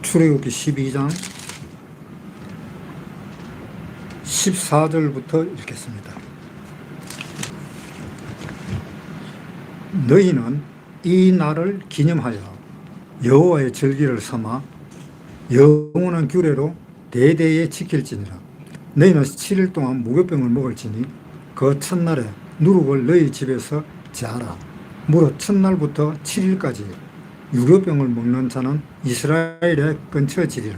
출애굽기 12장 14절부터 읽겠습니다. 너희는 이 날을 기념하여 여호와의 절기를 삼아 영원한 규례로 대대에 지킬지니라. 너희는 7일 동안 무교병을 먹을지니 그 첫날에 누룩을 너희 집에서 제하라. 무릇 첫날부터 7일까지 유교병을 먹는 자는 이스라엘에 끊쳐지리라.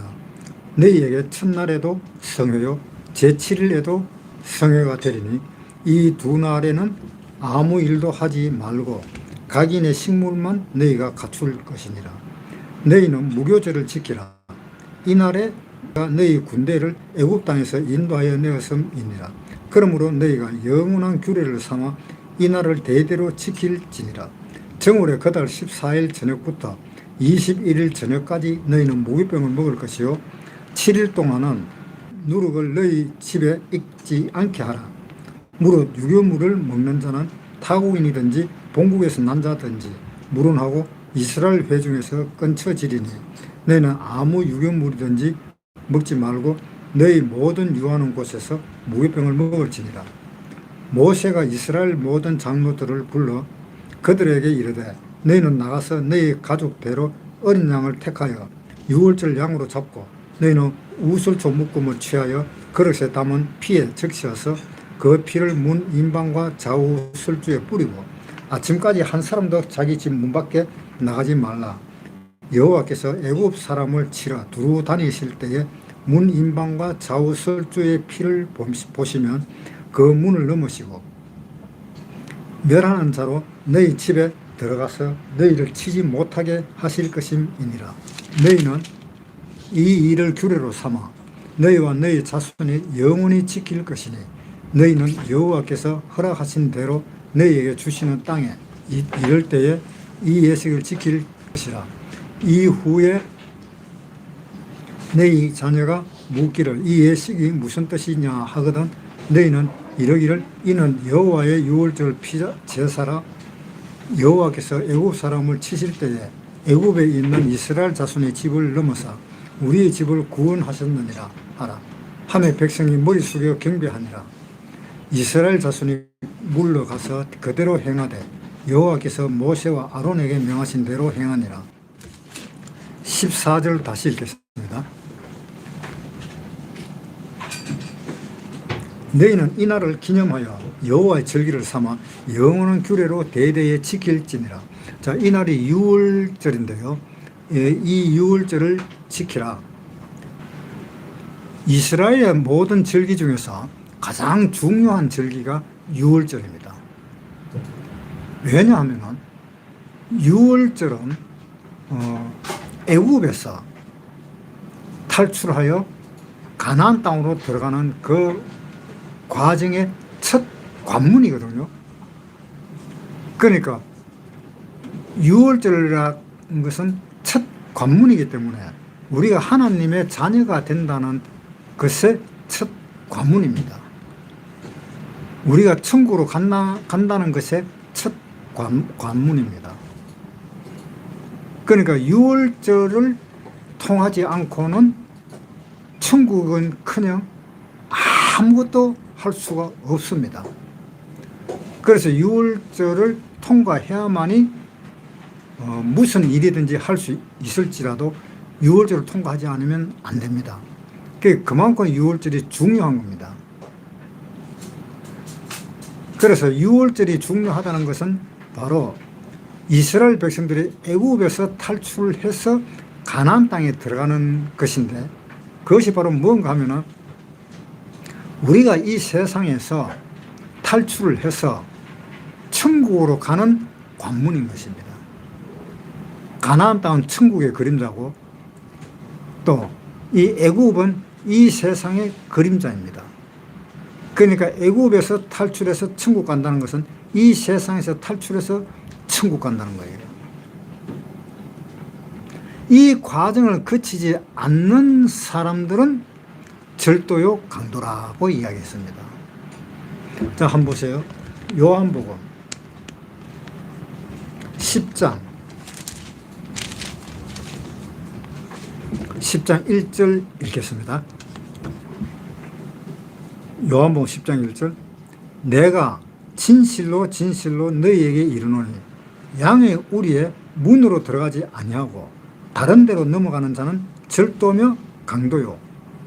너희에게 첫날에도 성회요 제7일에도 성회가 되리니 이 두 날에는 아무 일도 하지 말고 각인의 식물만 너희가 갖출 것이니라. 너희는 무교절을 지키라. 이날에 너희 군대를 애굽 땅에서 인도하여 내었음이니라. 그러므로 너희가 영원한 규례를 삼아 이날을 대대로 지킬지니라. 정월의 그달 14일 저녁부터 21일 저녁까지 너희는 무교병을 먹을 것이요 7일 동안은 누룩을 너희 집에 익지 않게 하라. 무릇 유교물을 먹는 자는 타국인이든지 본국에서 난 자든지 물론하고 이스라엘 회중에서 끊쳐지리니 너희는 아무 유교물이든지 먹지 말고 너희 모든 유하는 곳에서 무교병을 먹을지니라. 모세가 이스라엘 모든 장로들을 불러 그들에게 이르되 너희는 나가서 너희 가족대로 어린 양을 택하여 유월절 양으로 잡고 너희는 우슬초 묶음을 취하여 그릇에 담은 피에 적셔서 그 피를 문 인방과 좌우 설주에 뿌리고 아침까지 한 사람도 자기 집 문 밖에 나가지 말라. 여호와께서 애굽 사람을 치러 두루 다니실 때에 문 인방과 좌우 설주의 피를 보시면 그 문을 넘으시고 멸하는 자로 너희 집에 들어가서 너희를 치지 못하게 하실 것임이니라. 너희는 이 일을 규례로 삼아 너희와 너희 자손이 영원히 지킬 것이니 너희는 여호와께서 허락하신 대로 너희에게 주시는 땅에 이럴 때에 이 예식을 지킬 것이라. 이후에 너희 자녀가 묻기를 이 예식이 무슨 뜻이냐 하거든 너희는 이러기를 이는 여호와의 유월절 제사라. 여호와께서 애굽 사람을 치실 때에 애굽에 있는 이스라엘 자손의 집을 넘어서 우리의 집을 구원하셨느니라 하라. 하매 백성이 머리 숙여 경배하니라. 이스라엘 자손이 물러가서 그대로 행하되 여호와께서 모세와 아론에게 명하신 대로 행하니라. 14절 다시 읽겠습니다. 너희는 이날을 기념하여 여호와의 절기를 삼아 영원한 규례로 대대에 지킬지니라. 자, 이날이 유월절인데요. 이 유월절을 지키라. 이스라엘의 모든 절기 중에서 가장 중요한 절기가 유월절입니다. 왜냐하면 유월절은 애굽에서 탈출하여 가나안 땅으로 들어가는 그 과정의 첫 관문이거든요. 그러니까 유월절이라는 것은 첫 관문이기 때문에 우리가 하나님의 자녀가 된다는 것의 첫 관문입니다. 우리가 천국으로 간다는 것의 첫 관문입니다. 그러니까 유월절을 통하지 않고는 천국은 커녕 아무것도 할 수가 없습니다. 그래서 유월절을 통과해야만이 무슨 일이든지 할 수 있을지라도 유월절을 통과하지 않으면 안 됩니다. 그만큼 유월절이 중요한 겁니다. 그래서 유월절이 중요하다는 것은 바로 이스라엘 백성들이 애굽에서 탈출을 해서 가나안 땅에 들어가는 것인데 그것이 바로 뭔가 하면은 우리가 이 세상에서 탈출을 해서 천국으로 가는 관문인 것입니다. 가나안 땅은 천국의 그림자고 또 이 애굽은 이 세상의 그림자입니다. 그러니까 애굽에서 탈출해서 천국 간다는 것은 이 세상에서 탈출해서 천국 간다는 거예요. 이 과정을 거치지 않는 사람들은 절도요 강도라고 이야기했습니다. 자, 한번 보세요. 요한복음 10장 10장 1절 읽겠습니다. 요한복음 10장 1절. 내가 진실로 진실로 너희에게 이르노니 양의 우리의 문으로 들어가지 아니하고 다른 데로 넘어가는 자는 절도며 강도요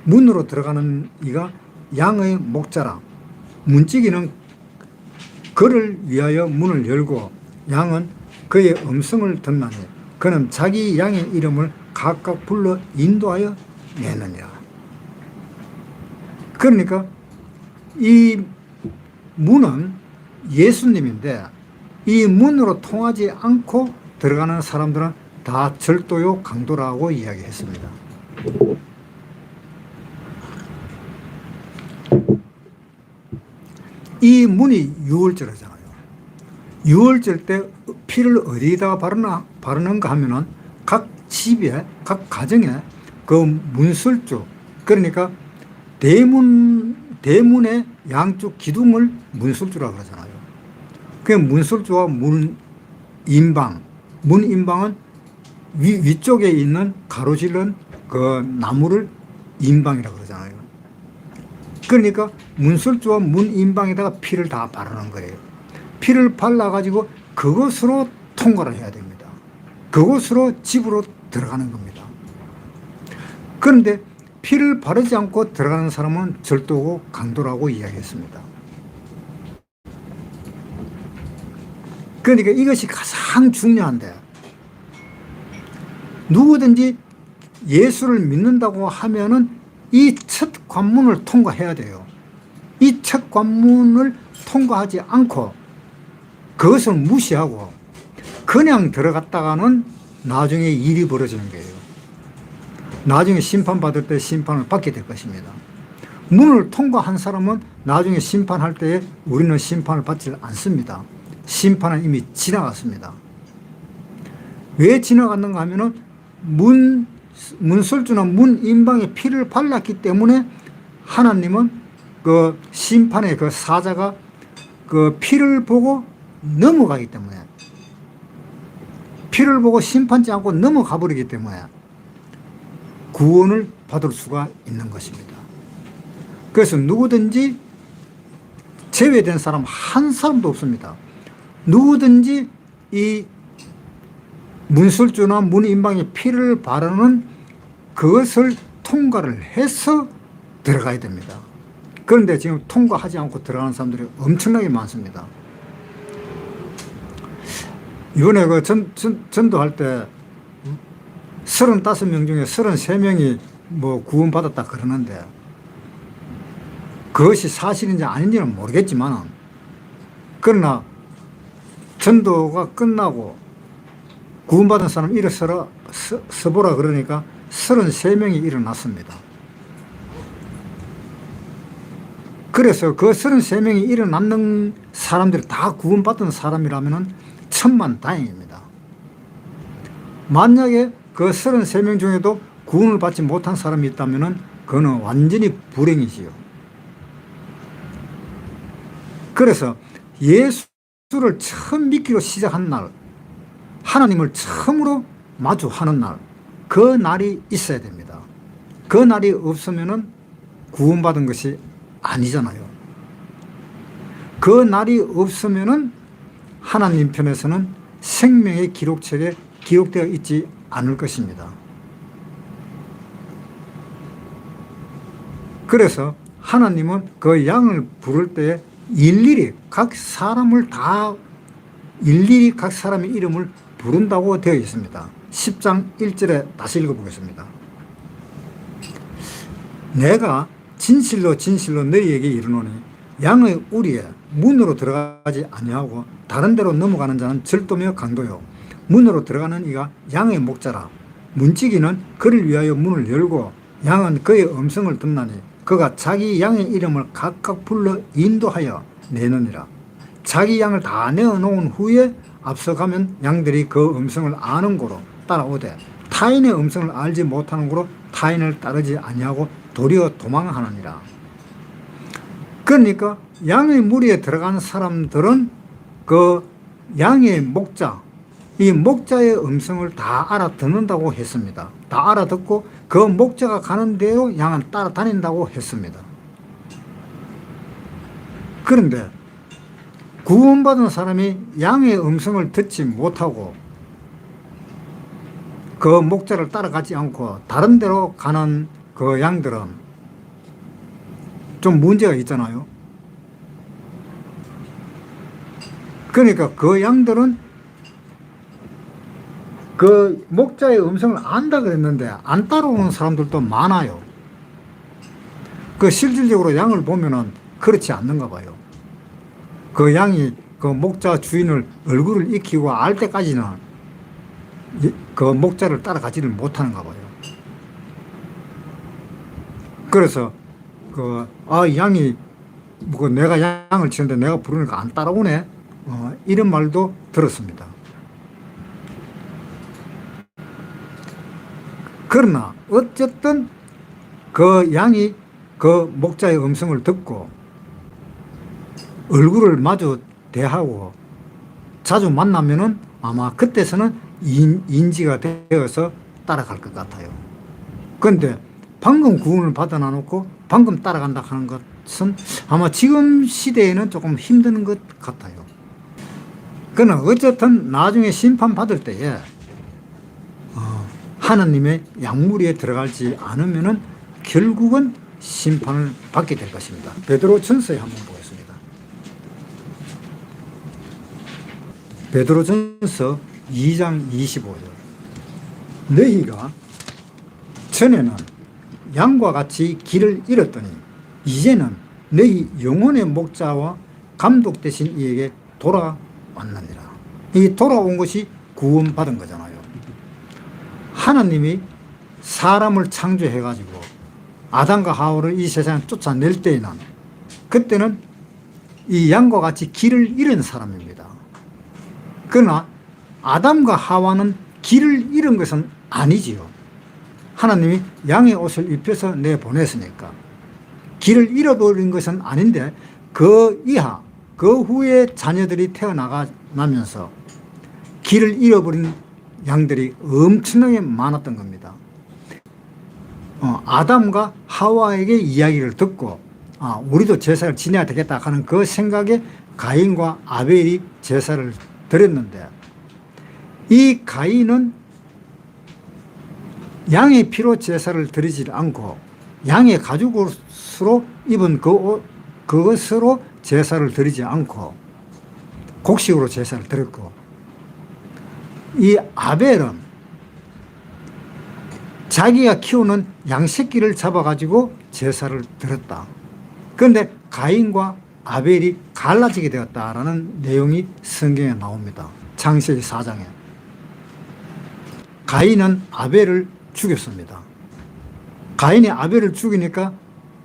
문으로 들어가는 이가 양의 목자라. 문지기는 그를 위하여 문을 열고 양은 그의 음성을 듣나니 그는 자기 양의 이름을 각각 불러 인도하여 내느니라. 그러니까 이 문은 예수님인데 이 문으로 통하지 않고 들어가는 사람들은 다 절도요 강도라고 이야기했습니다. 이 문이 유월절이잖아요. 유월절 때 피를 어디다가 바르는가 하면은 각 집에, 각 가정에 그 문설주, 그러니까 대문의 양쪽 기둥을 문설주라고 그러잖아요. 그 문설주와 문인방은 위쪽에 있는 가로질른 그 나무를 인방이라고 그러잖아요. 그러니까 문설주와 문인방에다가 피를 다 바르는 거예요. 피를 발라가지고 그것으로 통과를 해야 됩니다. 그것으로 집으로 들어가는 겁니다. 그런데 피를 바르지 않고 들어가는 사람은 절도고 강도라고 이야기했습니다. 그러니까 이것이 가장 중요한데, 누구든지 예수를 믿는다고 하면은 이 첫 관문을 통과해야 돼요. 이 첫 관문을 통과하지 않고 그것을 무시하고 그냥 들어갔다가는 나중에 일이 벌어지는 거예요. 나중에 심판받을 때 심판을 받게 될 것입니다. 문을 통과한 사람은 나중에 심판할 때에 우리는 심판을 받지 않습니다. 심판은 이미 지나갔습니다. 왜 지나갔는가 하면은 문설주나 문인방에 피를 발랐기 때문에 하나님은 그 심판의 그 사자가 그 피를 보고 넘어가기 때문에, 피를 보고 심판지 않고 넘어가 버리기 때문에 구원을 받을 수가 있는 것입니다. 그래서 누구든지 제외된 사람 한 사람도 없습니다. 누구든지 이 문설주나 문인방에 피를 바르는 그것을 통과를 해서 들어가야 됩니다. 그런데 지금 통과하지 않고 들어가는 사람들이 엄청나게 많습니다. 이번에 그 전도할 때 35명 중에 33명이 뭐 구원받았다 그러는데, 그것이 사실인지 아닌지는 모르겠지만, 그러나 전도가 끝나고 구원받은 사람 서보라 그러니까 33명이 일어났습니다. 그래서 그 33명이 일어났는 사람들이 다 구원받은 사람이라면 천만다행입니다. 만약에 그 33명 중에도 구원을 받지 못한 사람이 있다면 그거는 완전히 불행이지요. 그래서 예수를 처음 믿기로 시작한 날, 하나님을 처음으로 마주하는 날, 그 날이 있어야 됩니다. 그 날이 없으면 구원받은 것이 아니잖아요. 그 날이 없으면 하나님 편에서는 생명의 기록책에 기록되어 있지 않을 것입니다. 그래서 하나님은 그 양을 부를 때에 일일이 각 사람의 이름을 부른다고 되어 있습니다. 10장 1절에 다시 읽어보겠습니다. 내가 진실로 진실로 너희에게 이르노니 양의 우리에 문으로 들어가지 아니하고 다른 데로 넘어가는 자는 절도며 강도요 문으로 들어가는 이가 양의 목자라. 문지기는 그를 위하여 문을 열고 양은 그의 음성을 듣나니 그가 자기 양의 이름을 각각 불러 인도하여 내느니라. 자기 양을 다 내어놓은 후에 앞서가면 양들이 그 음성을 아는 고로 따라오되 타인의 음성을 알지 못하는 고로 타인을 따르지 아니하고 도리어 도망하느니라. 그러니까 양의 무리에 들어간 사람들은 그 양의 목자, 이 목자의 음성을 다 알아듣는다고 했습니다. 다 알아듣고 그 목자가 가는 대로 양은 따라다닌다고 했습니다. 그런데 구원받은 사람이 양의 음성을 듣지 못하고 그 목자를 따라가지 않고 다른 데로 가는 그 양들은 좀 문제가 있잖아요. 그러니까 그 양들은 그 목자의 음성을 안다 그랬는데 안 따라오는 사람들도 많아요. 그 실질적으로 양을 보면은 그렇지 않는가 봐요. 그 양이 그 목자 주인을 얼굴을 익히고 알 때까지는 그 목자를 따라가지를 못하는가 봐요. 그래서 양이 뭐 내가 양을 치는데 내가 부르니까 안 따라오네, 이런 말도 들었습니다. 그러나 어쨌든 그 양이 그 목자의 음성을 듣고 얼굴을 마주 대하고 자주 만나면은 아마 그때서는 인지가 되어서 따라갈 것 같아요. 그런데 방금 구원을 받아놔놓고 방금 따라간다 하는 것은 아마 지금 시대에는 조금 힘든 것 같아요. 그러나 어쨌든 나중에 심판받을 때에 하나님의 양무리에 들어가지 않으면은 결국은 심판을 받게 될 것입니다. 베드로전서에 한번 보겠습니다. 베드로전서 2장 25절. 너희가 전에는 양과 같이 길을 잃었더니 이제는 너희 영혼의 목자와 감독 되신 이에게 돌아왔느니라. 이 돌아온 것이 구원받은 거잖아요. 하나님이 사람을 창조해가지고 아담과 하와를 이 세상에 쫓아낼 때에는 그때는 이 양과 같이 길을 잃은 사람입니다. 그러나 아담과 하와는 길을 잃은 것은 아니지요. 하나님이 양의 옷을 입혀서 내보냈으니까 길을 잃어버린 것은 아닌데 그 이하, 그 후에 자녀들이 태어나면서 길을 잃어버린 양들이 엄청나게 많았던 겁니다. 아담과 하와에게 이야기를 듣고 우리도 제사를 지내야 되겠다 하는 그 생각에 가인과 아벨이 제사를 드렸는데 이 가인은 양의 피로 제사를 드리지 않고 양의 가죽으로 입은 그것으로 제사를 드리지 않고 곡식으로 제사를 드렸고, 이 아벨은 자기가 키우는 양 새끼를 잡아가지고 제사를 드렸다. 그런데 가인과 아벨이 갈라지게 되었다라는 내용이 성경에 나옵니다. 창세기 4장에. 가인은 아벨을 죽였습니다. 가인이 아벨을 죽이니까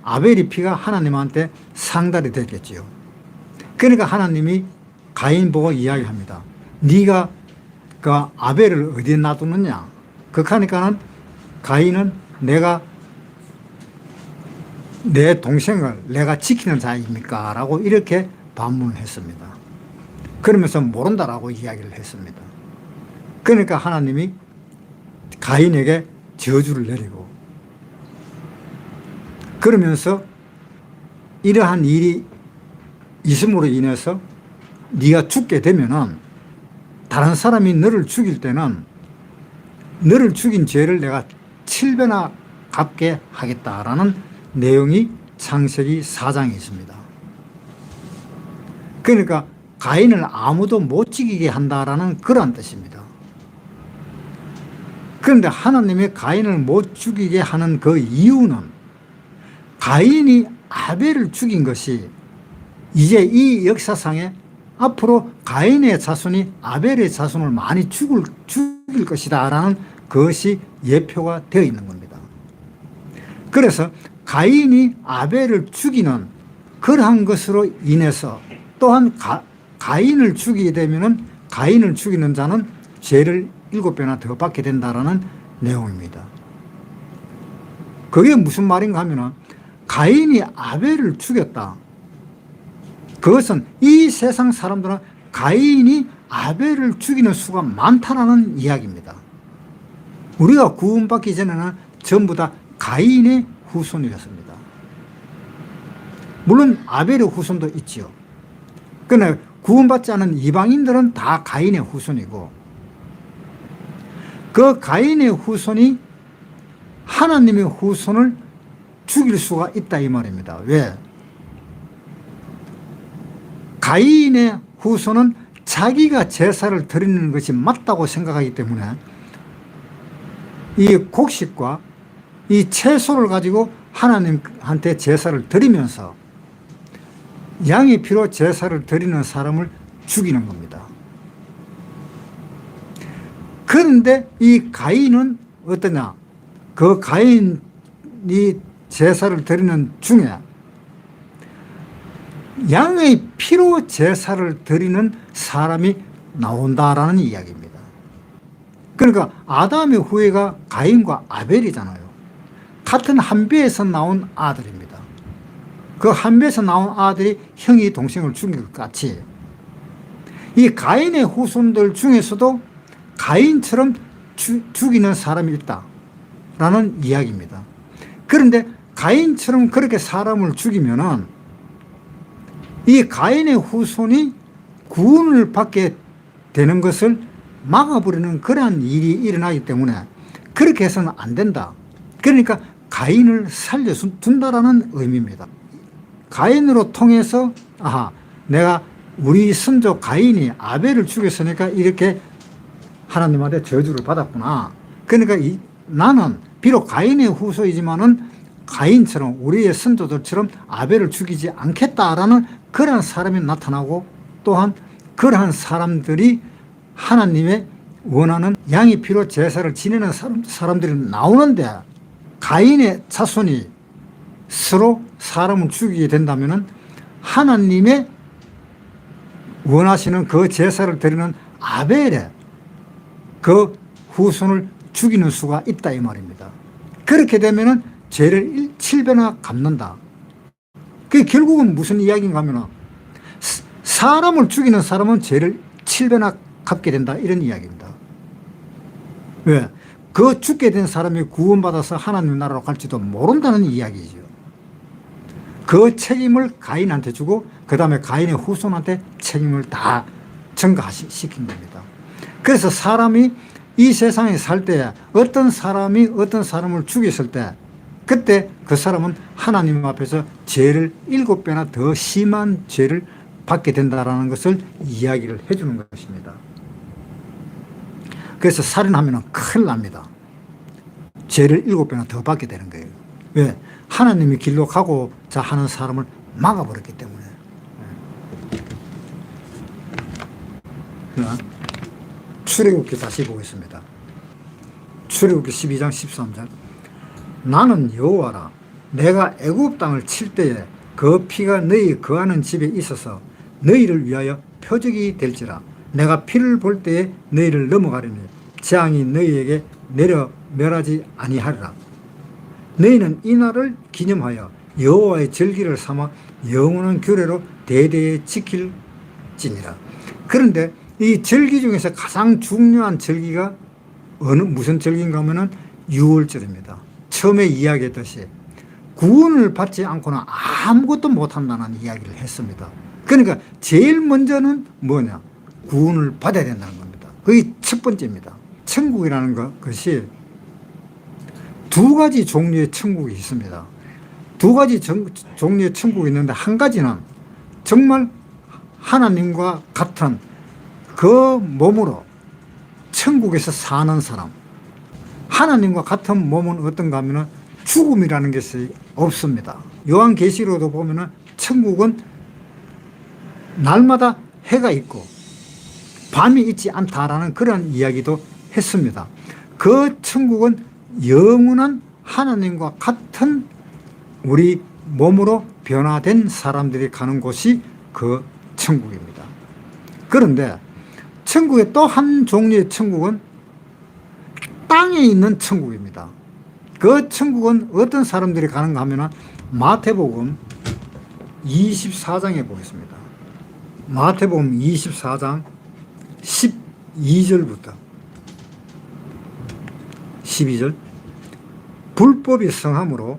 아벨의 피가 하나님한테 상달이 됐겠지요. 그러니까 하나님이 가인 보고 이야기합니다. 네가 그 아벨을 어디에 놔두느냐? 그러니까는 가인은 내가 내 동생을 내가 지키는 자입니까? 라고 이렇게 반문을 했습니다. 그러면서 모른다라고 이야기를 했습니다. 그러니까 하나님이 가인에게 저주를 내리고, 그러면서 이러한 일이 있음으로 인해서 네가 죽게 되면은 다른 사람이 너를 죽일 때는 너를 죽인 죄를 내가 7배나 갚게 하겠다라는 내용이 창세기 4장에 있습니다. 그러니까 가인을 아무도 못 죽이게 한다라는 그런 뜻입니다. 그런데 하나님이 가인을 못 죽이게 하는 그 이유는 가인이 아벨을 죽인 것이 이제 이 역사상에 앞으로 가인의 자손이 아벨의 자손을 많이 죽일 것이다 라는 것이 예표가 되어 있는 겁니다. 그래서 가인이 아벨을 죽이는 그러한 것으로 인해서 또한 가인을 죽이게 되면은 가인을 죽이는 자는 죄를 7배나 더 받게 된다라는 내용입니다. 그게 무슨 말인가 하면은 가인이 아벨을 죽였다. 그것은 이 세상 사람들은 가인이 아벨을 죽이는 수가 많다라는 이야기입니다. 우리가 구원받기 전에는 전부 다 가인의 후손이었습니다. 물론 아벨의 후손도 있지요. 그러나 구원받지 않은 이방인들은 다 가인의 후손이고, 그 가인의 후손이 하나님의 후손을 죽일 수가 있다 이 말입니다. 왜? 가인의 후손은 자기가 제사를 드리는 것이 맞다고 생각하기 때문에 이 곡식과 이 채소를 가지고 하나님한테 제사를 드리면서 양의 피로 제사를 드리는 사람을 죽이는 겁니다. 그런데 이 가인은 어떠냐? 그 가인이 제사를 드리는 중에 양의 피로 제사를 드리는 사람이 나온다라는 이야기입니다. 그러니까 아담의 후예가 가인과 아벨이잖아요. 같은 한 배에서 나온 아들입니다. 그 한 배에서 나온 아들이 형이 동생을 죽인 것 같이 이 가인의 후손들 중에서도 가인처럼 죽이는 사람이 있다라는 이야기입니다. 그런데 가인처럼 그렇게 사람을 죽이면은 이 가인의 후손이 구원을 받게 되는 것을 막아버리는 그러한 일이 일어나기 때문에 그렇게 해서는 안 된다. 그러니까 가인을 살려둔다라는 의미입니다. 가인으로 통해서 내가 우리 선조 가인이 아벨을 죽였으니까 이렇게 하나님한테 저주를 받았구나. 그러니까 나는 비록 가인의 후손이지만은 가인처럼 우리의 선조들처럼 아벨을 죽이지 않겠다라는 그러한 사람이 나타나고, 또한 그러한 사람들이 하나님의 원하는 양의 피로 제사를 지내는 사람들이 나오는데, 가인의 자손이 서로 사람을 죽이게 된다면 하나님의 원하시는 그 제사를 드리는 아벨의 그 후손을 죽이는 수가 있다 이 말입니다. 그렇게 되면은 죄를 7배나 갚는다. 그게 결국은 무슨 이야기인가 하면 사람을 죽이는 사람은 죄를 7배나 갚게 된다 이런 이야기입니다. 왜? 그 죽게 된 사람이 구원받아서 하나님 나라로 갈지도 모른다는 이야기죠. 그 책임을 가인한테 주고 그 다음에 가인의 후손한테 책임을 다 전가시킨 겁니다. 그래서 사람이 이 세상에 살 때 어떤 사람이 어떤 사람을 죽였을 때 그때 그 사람은 하나님 앞에서 죄를 7배나 더 심한 죄를 받게 된다는 것을 이야기를 해주는 것입니다. 그래서 살인하면 큰일 납니다. 죄를 7배나 더 받게 되는 거예요. 왜? 하나님이 길록하고자 하는 사람을 막아버렸기 때문에. 출애굽기 다시 보겠습니다. 출애굽기 12장 13절. 나는 여호와라. 내가 애굽 땅을 칠 때에 그 피가 너희 거하는 집에 있어서 너희를 위하여 표적이 될지라. 내가 피를 볼 때에 너희를 넘어가려니 재앙이 너희에게 내려 멸하지 아니하리라. 너희는 이 날을 기념하여 여호와의 절기를 삼아 영원한 규례로 대대에 지킬지니라. 그런데 이 절기 중에서 가장 중요한 절기가 무슨 절기인가 하면은 유월절입니다. 처음에 이야기했듯이 구원을 받지 않고는 아무것도 못한다는 이야기를 했습니다. 그러니까 제일 먼저는 뭐냐? 구원을 받아야 된다는 겁니다. 그게 첫 번째입니다. 천국이라는 것이 두 가지 종류의 천국이 있습니다. 두 가지 종류의 천국이 있는데 한 가지는 정말 하나님과 같은 그 몸으로 천국에서 사는 사람. 하나님과 같은 몸은 어떤가 하면 죽음이라는 것이 없습니다. 요한계시록도 보면 천국은 날마다 해가 있고 밤이 있지 않다라는 그런 이야기도 했습니다. 그 천국은 영원한 하나님과 같은 우리 몸으로 변화된 사람들이 가는 곳이 그 천국입니다. 그런데 천국의 또 한 종류의 천국은 땅에 있는 천국입니다. 그 천국은 어떤 사람들이 가는가 하면 마태복음 24장에 보겠습니다. 마태복음 24장 12절부터 12절 불법이 성함으로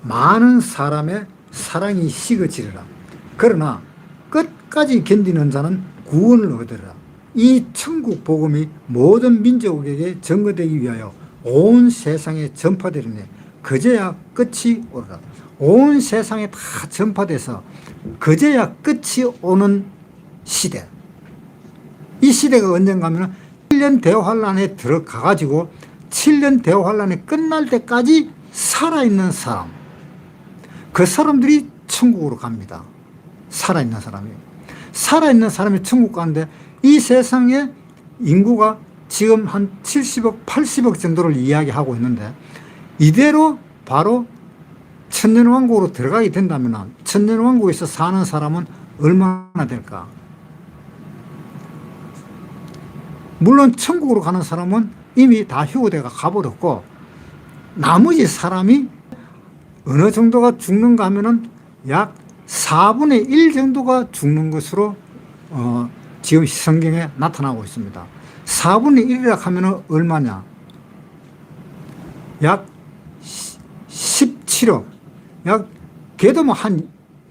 많은 사람의 사랑이 식어지리라. 그러나 끝까지 견디는 자는 구원을 얻으리라. 이 천국 복음이 모든 민족에게 전거되기 위하여 온 세상에 전파되리니 그제야 끝이 오리라. 온 세상에 다 전파돼서 그제야 끝이 오는 시대. 이 시대가 언젠가 하면 7년 대환란에 들어가가지고 7년 대환란이 끝날 때까지 살아있는 사람, 그 사람들이 천국으로 갑니다. 살아있는 사람이. 살아있는 사람이 천국 가는데 이 세상에 인구가 지금 한 70억, 80억 정도를 이야기하고 있는데 이대로 바로 천년왕국으로 들어가게 된다면 천년왕국에서 사는 사람은 얼마나 될까? 물론 천국으로 가는 사람은 이미 다 휴거돼가 가버렸고 나머지 사람이 어느 정도가 죽는가 하면은 약 4분의 1 정도가 죽는 것으로 지금 성경에 나타나고 있습니다. 4분의 1이라 하면은 얼마냐? 약 17억. 걔도 뭐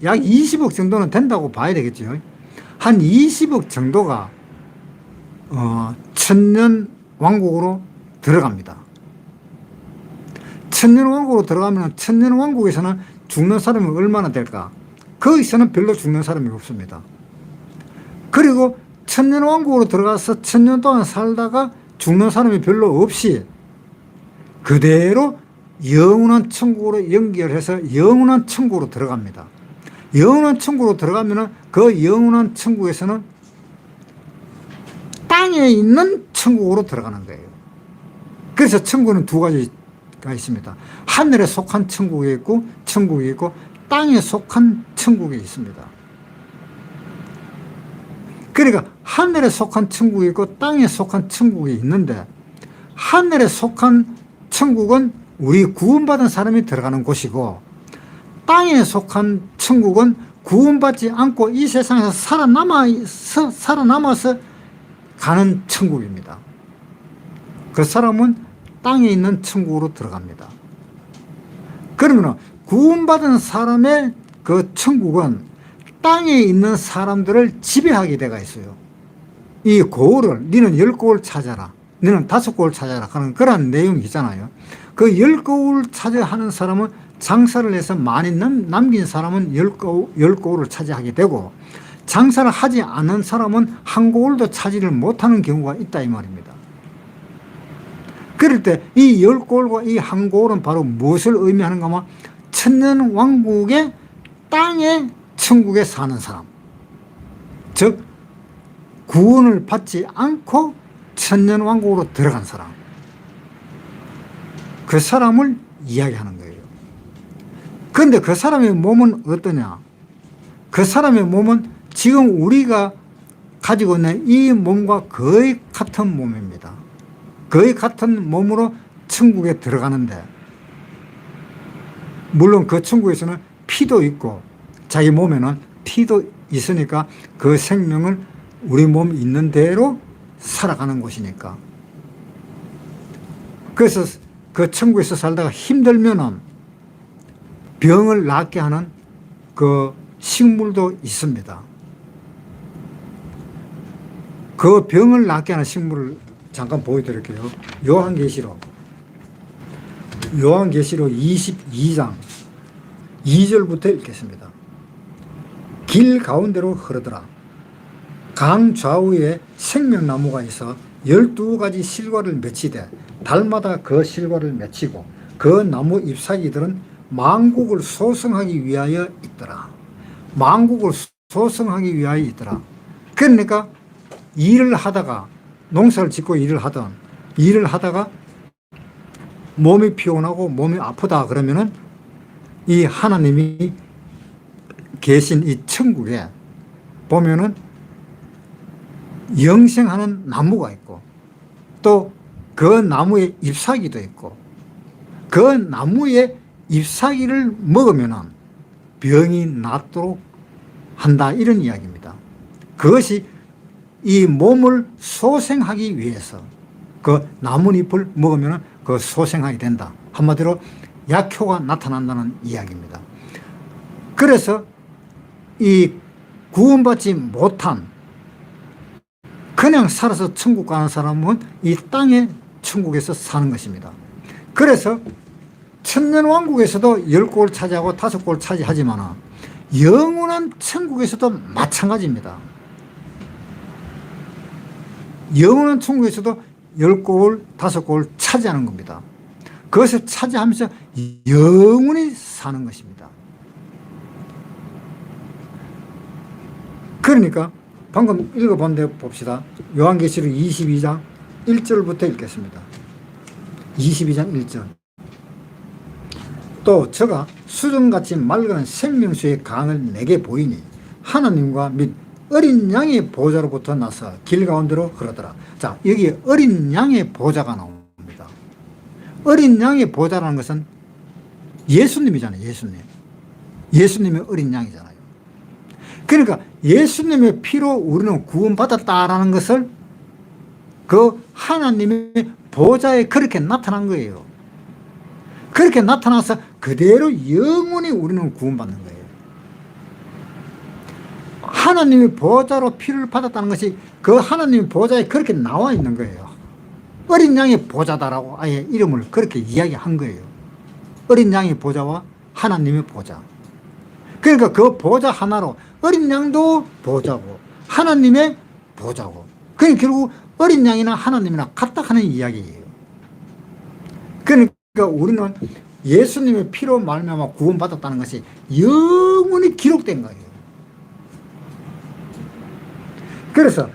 약 20억 정도는 된다고 봐야 되겠죠. 한 20억 정도가 천년 왕국으로 들어갑니다. 천년 왕국으로 들어가면 천년 왕국에서는 죽는 사람이 얼마나 될까? 거기서는 별로 죽는 사람이 없습니다. 그리고 천년 왕국으로 들어가서 천년 동안 살다가 죽는 사람이 별로 없이 그대로 영원한 천국으로 연결해서 영원한 천국으로 들어갑니다. 영원한 천국으로 들어가면 그 영원한 천국에서는 땅에 있는 천국으로 들어가는 거예요. 그래서 천국은 두 가지가 있습니다. 하늘에 속한 천국이 있고 천국이 있고 땅에 속한 천국이 있습니다. 그러니까 하늘에 속한 천국이 있고 땅에 속한 천국이 있는데 하늘에 속한 천국은 우리 구원받은 사람이 들어가는 곳이고 땅에 속한 천국은 구원받지 않고 이 세상에서 살아남아서 가는 천국입니다. 그 사람은 땅에 있는 천국으로 들어갑니다. 그러면 구원받은 사람의 그 천국은 땅에 있는 사람들을 지배하게 되어 있어요. 이 고을을 너는 10고을 찾아라, 너는 5고을 찾아라 하는 그런 내용이 있잖아요. 그 10고을 찾아 하는 사람은 장사를 해서 많이 남긴 사람은 10고을을 차지하게 되고 장사를 하지 않은 사람은 한 고을도 차지를 못하는 경우가 있다 이 말입니다. 그럴 때 이 10고을과 이 한 고을은 바로 무엇을 의미하는가 하면 천년 왕국의 땅의 천국에 사는 사람, 즉 구원을 받지 않고 천년 왕국으로 들어간 사람, 그 사람을 이야기하는 거예요. 그런데 그 사람의 몸은 어떠냐? 그 사람의 몸은 지금 우리가 가지고 있는 이 몸과 거의 같은 몸입니다. 거의 같은 몸으로 천국에 들어가는데 물론 그 천국에서는 피도 있고 자기 몸에는 피도 있으니까 그 생명을 우리 몸 있는 대로 살아가는 곳이니까. 그래서 그 천국에서 살다가 힘들면은 병을 낫게 하는 그 식물도 있습니다. 그 병을 낫게 하는 식물을 잠깐 보여드릴게요. 요한계시록 22장 2절부터 읽겠습니다. 길 가운데로 흐르더라. 강 좌우에 생명나무가 있어 12가지 실과를 맺히되 달마다 그 실과를 맺히고 그 나무 잎사귀들은 만국을 소성하기 위하여 있더라. 만국을 소성하기 위하여 있더라. 그러니까 일을 하다가 농사를 짓고 일을 하다가 몸이 피곤하고 몸이 아프다 그러면은 이 하나님이 계신 이 천국에 보면은 영생하는 나무가 있고 또 그 나무에 잎사귀도 있고 그 나무에 잎사귀를 먹으면은 병이 낫도록 한다 이런 이야기입니다. 그것이 이 몸을 소생하기 위해서 그 나뭇잎을 먹으면 그 소생하게 된다. 한마디로 약효가 나타난다는 이야기입니다. 그래서 이 구원받지 못한 그냥 살아서 천국 가는 사람은 이 땅의 천국에서 사는 것입니다. 그래서 천년왕국에서도 10곳을 차지하고 5곳을 차지하지만 영원한 천국에서도 마찬가지입니다. 영원한 천국에서도 10곳을 5곳을 차지하는 겁니다. 그것을 차지하면서 영원히 사는 것입니다. 그러니까 방금 읽어본 데 봅시다. 요한계시록 22장 1절부터 읽겠습니다. 22장 1절. 또 저가 수정같이 맑은 생명수의 강을 내게 보이니 하나님과 및 어린 양의 보좌로부터 나서 길 가운데로 흐르더라. 자, 여기 어린 양의 보좌가 나옵니다. 어린 양의 보좌라는 것은 예수님이잖아요. 예수님이 어린 양이잖아요. 그러니까 예수님의 피로 우리는 구원받았다라는 것을 그 하나님의 보좌에 그렇게 나타난 거예요. 그렇게 나타나서 그대로 영원히 우리는 구원받는 거예요. 하나님의 보좌로 피를 받았다는 것이 그 하나님의 보좌에 그렇게 나와 있는 거예요. 어린 양의 보좌다라고 아예 이름을 그렇게 이야기한 거예요. 어린 양의 보좌와 하나님의 보좌. 그러니까 그 보좌 하나로 어린 양도 보좌고 하나님의 보좌고, 그러니까 결국 어린 양이나 하나님이나 같다 하는 이야기예요. 그러니까 우리는 예수님의 피로 말미암아 구원받았다는 것이 영원히 기록된 거예요. 그래서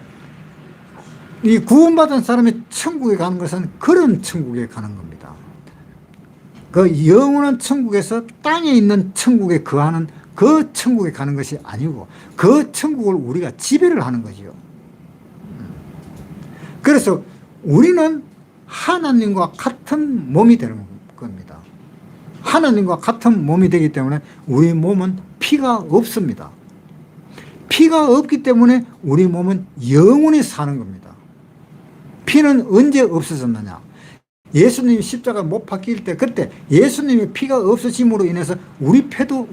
이 구원받은 사람이 천국에 가는 것은 그런 천국에 가는 겁니다. 그 영원한 천국에서 땅에 있는 천국에 거하는 그 천국에 가는 것이 아니고 그 천국을 우리가 지배를 하는 거지요. 그래서 우리는 하나님과 같은 몸이 되는 겁니다. 하나님과 같은 몸이 되기 때문에 우리 몸은 피가 없습니다. 피가 없기 때문에 우리 몸은 영원히 사는 겁니다. 피는 언제 없어졌느냐? 예수님이 십자가 못 박힐 때 그때 예수님의 피가 없어짐으로 인해서 우리 피도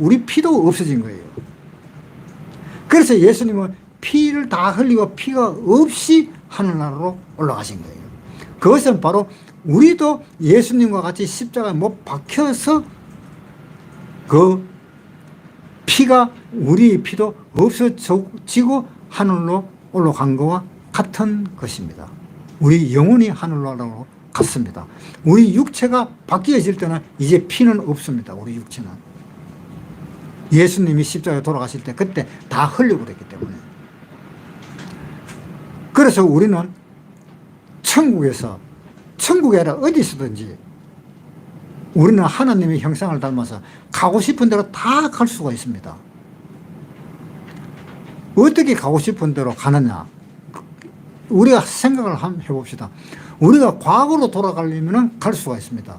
없어진 거예요. 그래서 예수님은 피를 다 흘리고 피가 없이 하늘나라로 올라가신 거예요. 그것은 바로 우리도 예수님과 같이 십자가에 못 박혀서 그 피가 우리의 피도 없어지고 하늘로 올라간 것과 같은 것입니다. 우리 영혼이 하늘나라로 갔습니다. 우리 육체가 바뀌어질 때는 이제 피는 없습니다. 우리 육체는. 예수님이 십자가에 돌아가실 때 그때 다 흘려버렸기 때문에. 그래서 우리는 천국에 아니라 어디서든지 우리는 하나님의 형상을 닮아서 가고 싶은 대로 다 갈 수가 있습니다. 어떻게 가고 싶은 대로 가느냐? 우리가 생각을 한번 해봅시다. 우리가 과거로 돌아가려면 갈 수가 있습니다.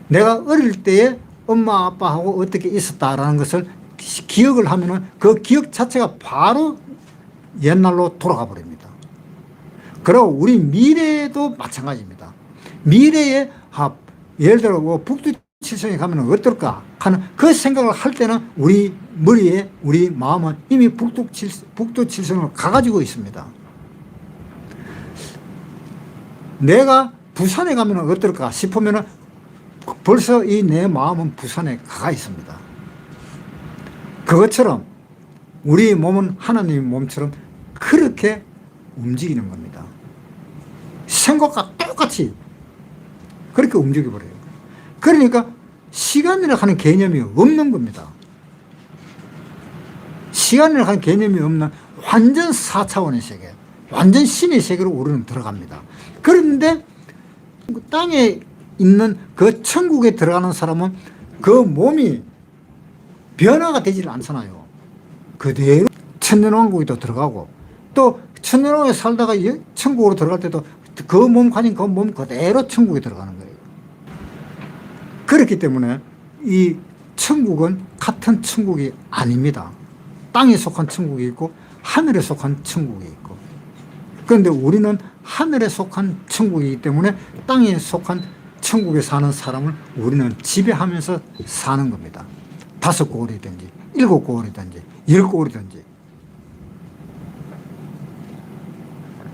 내가 어릴 때에 엄마 아빠하고 어떻게 있었다라는 것을 기억을 하면은 그 기억 자체가 바로 옛날로 돌아가 버립니다. 그리고 우리 미래에도 마찬가지입니다. 미래에 예를 들어 북두칠성에 가면 어떨까 하는 그 생각을 할 때는 우리 머리에 우리 마음은 이미 북두칠성을 가가지고 있습니다. 내가 부산에 가면 어떨까 싶으면 벌써 이 내 마음은 부산에 가 있습니다. 그것처럼 우리 몸은 하나님의 몸처럼 그렇게 움직이는 겁니다. 생각과 똑같이 그렇게 움직여버려요. 그러니까 시간이라고 하는 개념이 없는 겁니다. 시간이라고 하는 개념이 없는 완전 4차원의 세계, 완전 신의 세계로 우리는 들어갑니다. 그런데 땅에 있는 그 천국에 들어가는 사람은 그 몸이 변화가 되질 않잖아요. 그대로 천년왕국에도 들어가고 또 천년왕국에 살다가 천국으로 들어갈 때도 그 몸 가진 그 몸 그대로 천국에 들어가는 거예요. 그렇기 때문에 이 천국은 같은 천국이 아닙니다. 땅에 속한 천국이 있고 하늘에 속한 천국이 있고 그런데 우리는 하늘에 속한 천국이기 때문에 땅에 속한 천국에 사는 사람을 우리는 지배하면서 사는 겁니다. 5고을이든지 7고을이든지 10고을이든지.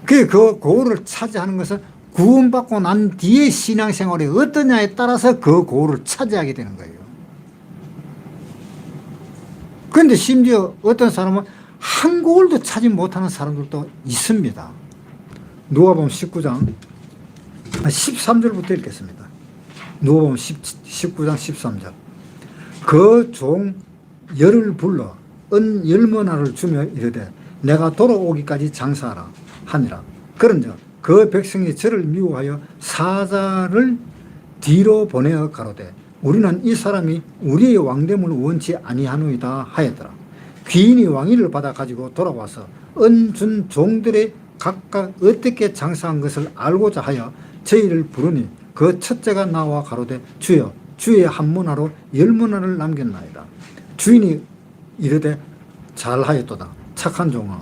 그 고을을 차지하는 것은 구원받고 난 뒤에 신앙생활이 어떠냐에 따라서 그 고을을 차지하게 되는 거예요. 그런데 심지어 어떤 사람은 한 고을도 차지 못하는 사람들도 있습니다. 누가복음 19장 13절부터 읽겠습니다. 누가복음 19장 13절. 그 종 열을 불러 은 10머나를 주며 이르되 내가 돌아오기까지 장사하라 하니라. 그런즉 그 백성이 저를 미워하여 사자를 뒤로 보내어 가로되 우리는 이 사람이 우리의 왕됨을 원치 아니하노이다 하였더라. 귀인이 왕위를 받아 가지고 돌아와서 은 준 종들의 각각 어떻게 장사한 것을 알고자 하여 저희를 부르니 그 첫째가 나와 가로되 주여 주의 한 문화로 10문화를 남겼나이다. 주인이 이르되 잘하였도다. 착한 종아,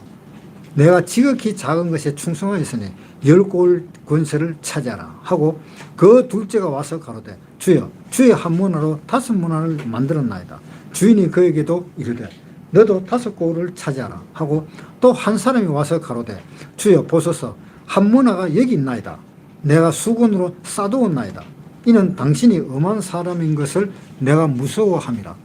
내가 지극히 작은 것에 충성하였으니 10고을 권세를 차지하라 하고 그 둘째가 와서 가로되 주여 주의 한 문화로 5문화를 만들었나이다. 주인이 그에게도 이르되 너도 5고을을 차지하라 하고 또 한 사람이 와서 가로되 주여 보소서 한 문화가 여기 있나이다. 내가 수건으로 싸두었나이다. 이는 당신이 엄한 사람인 것을 내가 무서워함이라.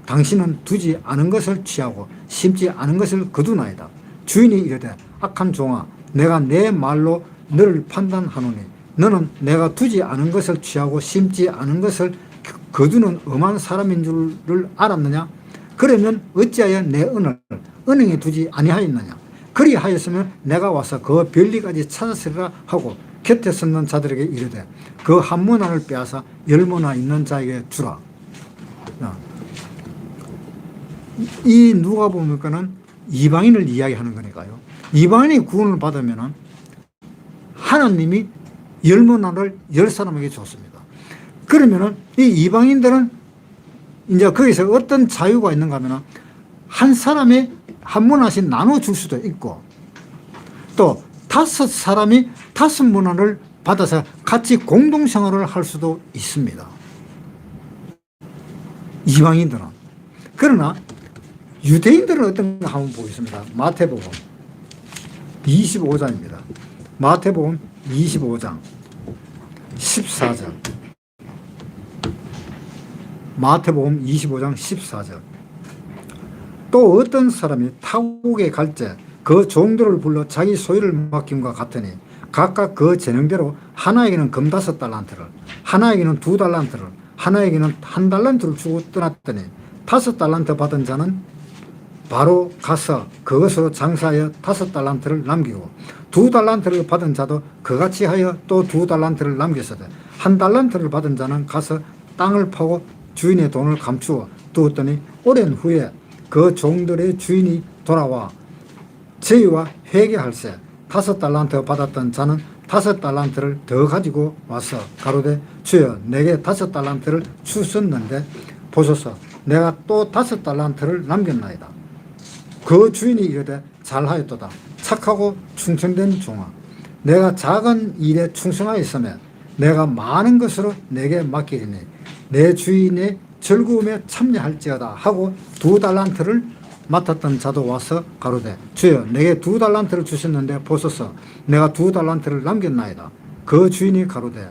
당신은 두지 않은 것을 취하고 심지 않은 것을 거두나이다. 주인이 이르되 악한 종아, 내가 내 말로 너를 판단하노니 너는 내가 두지 않은 것을 취하고 심지 않은 것을 거두는 엄한 사람인 줄을 알았느냐? 그러면 어찌하여 내 은을 은행에 두지 아니하였느냐? 그리하였으면 내가 와서 그 별리까지 찾았으리라 하고 곁에 섰는 자들에게 이르되 그 한 문화를 빼앗아 10문화 있는 자에게 주라. 이 누가복음에는 이방인을 이야기하는 거니까요. 이방인이 구원을 받으면 하나님이 10문화를 10사람에게 줬습니다. 그러면은 이 이방인들은 이제 거기서 어떤 자유가 있는가 하면 한 사람이 한 문화씩 나눠줄 수도 있고 또 5사람이 5문화를 받아서 같이 공동생활을 할 수도 있습니다. 이방인들은. 그러나 유대인들은 어떤가 한번 보겠습니다. 마태복음 25장입니다. 마태복음 25장 14절. 마태복음 25장 14절. 또 어떤 사람이 타국에 갈 때 그 종들을 불러 자기 소유를 맡김과 같으니 각각 그 재능대로 하나에게는 금 5달란트를, 하나에게는 2달란트를, 하나에게는 1달란트를 주고 떠났더니 5달란트 받은 자는 바로 가서 그것으로 장사하여 5달란트를 남기고 2달란트를 받은 자도 그같이 하여 또 2달란트를 남겼으되 1달란트를 받은 자는 가서 땅을 파고 주인의 돈을 감추어 두었더니 오랜 후에 그 종들의 주인이 돌아와 저희와 회개할세 5달란트 받았던 자는 5달란트를 더 가지고 와서 가로되 주여 내게 5달란트를 주셨는데 보소서 내가 또 5달란트를 남겼나이다. 그 주인이 이르되 잘하였도다. 착하고 충성된 종아, 내가 작은 일에 충성하였으면 내가 많은 것으로 내게 맡기리니 내 주인의 즐거움에 참여할지어다 하고 2달란트를 맡았던 자도 와서 가로되 주여 내게 2달란트를 주셨는데 보소서 내가 2달란트를 남겼나이다. 그 주인이 가로되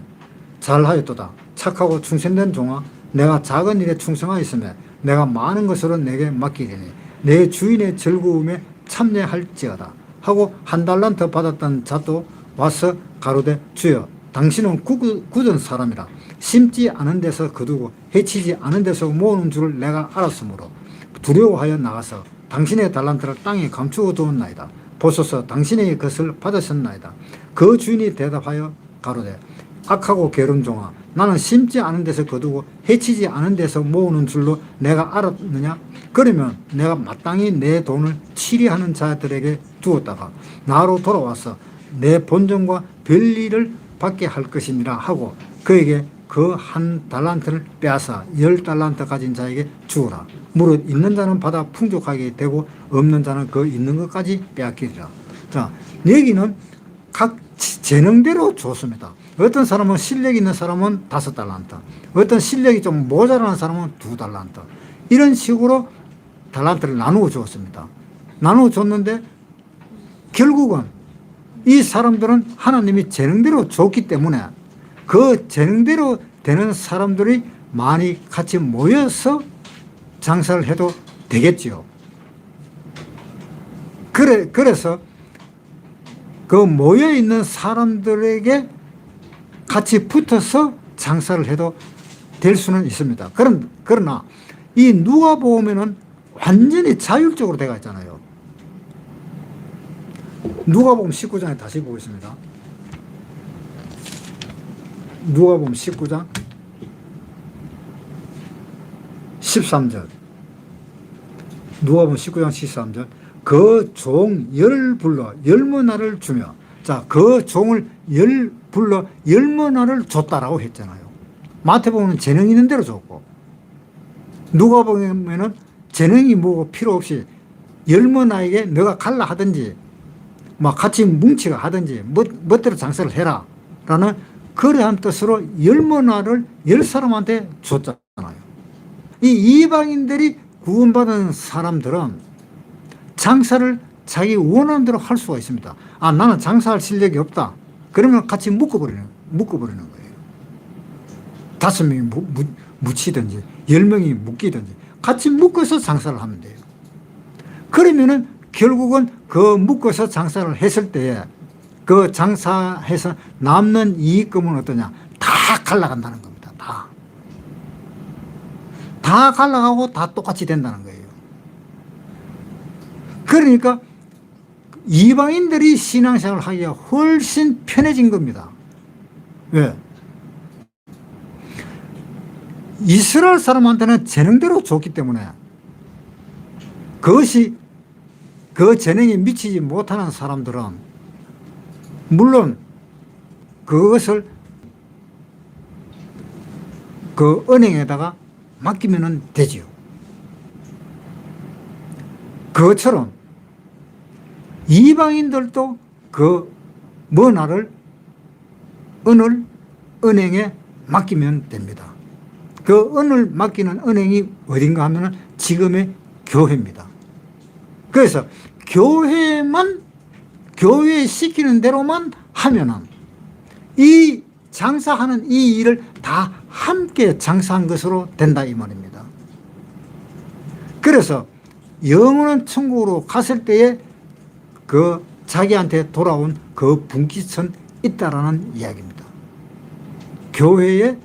잘하였도다. 착하고 충성된 종아, 내가 작은 일에 충성하였으면 내가 많은 것으로 내게 맡기리니 내 주인의 즐거움에 참여할지어다 하고 1달란트 받았던 자도 와서 가로되 주여 당신은 굳은 사람이라 심지 않은 데서 거두고 해치지 않은 데서 모으는 줄을 내가 알았으므로 두려워하여 나가서 당신의 달란트를 땅에 감추어 두었나이다. 보소서 당신의 것을 받으셨나이다. 그 주인이 대답하여 가로되 악하고 게으른 종아, 나는 심지 않은 데서 거두고 해치지 않은 데서 모으는 줄로 내가 알았느냐? 그러면 내가 마땅히 내 돈을 치리하는 자들에게 두었다가 나로 돌아와서 내 본전과 별일을 받게 할 것이니라 하고 그에게 그 1달란트를 빼앗아 10달란트 가진 자에게 주어라. 무릇 있는 자는 받아 풍족하게 되고 없는 자는 그 있는 것까지 빼앗기리라. 자, 여기는 각 재능대로 줬습니다. 어떤 사람은 실력이 있는 사람은 5달란트, 어떤 실력이 좀 모자라는 사람은 2달란트, 이런 식으로 달란트를 나누어 주었습니다. 나누어 줬는데 결국은 이 사람들은 하나님이 재능대로 줬기 때문에 그 재능대로 되는 사람들이 많이 같이 모여서 장사를 해도 되겠지요. 그래서 그 모여있는 사람들에게 같이 붙어서 장사를 해도 될 수는 있습니다. 그러나 이 누가복음에는 완전히 자율적으로 되어 있잖아요. 누가복음 19장에 다시 보겠습니다. 누가복음 19장 13절. 누가복음 19장 13절. 그 종 10불러 10머나를 주며, 자, 그 종을 10불러 10머나를 줬다라고 했잖아요. 마태복음은 재능 있는 대로 줬고, 누가복음에는 재능이 뭐고 필요 없이 10머나에게 너가 갈라 하든지 막 같이 뭉치가 하든지 멋대로 장사를 해라 라는 그러한 뜻으로 10머나를 10사람한테 줬잖아요. 이 이방인들이 구원받은 사람들은 장사를 자기 원하는 대로 할 수가 있습니다. 아, 나는 장사할 실력이 없다. 그러면 같이 묶어버리는 거예요. 5명이 묻히든지 10명이 묶이든지 같이 묶어서 장사를 하면 돼요. 그러면은 결국은 그 묶어서 장사를 했을 때에 그 장사해서 남는 이익금은 어떠냐? 다 갈라간다는 겁니다. 다 갈라가고 다 똑같이 된다는 거예요. 그러니까 이방인들이 신앙생활을 하기가 훨씬 편해진 겁니다. 왜? 이스라엘 사람한테는 재능대로 줬기 때문에 그것이 그 재능에 미치지 못하는 사람들은 물론 그것을 그 은행에다가 맡기면 되지요. 그것처럼 이방인들도 그 머나를 은을 은행에 맡기면 됩니다. 그 은을 맡기는 은행이 어딘가 하면 지금의 교회입니다. 그래서 교회 시키는 대로만 하면은 이 장사하는 이 일을 다 함께 장사한 것으로 된다 이 말입니다. 그래서 영원한 천국으로 갔을 때에 그 자기한테 돌아온 그 분깃은 있다라는 이야기입니다. 교회에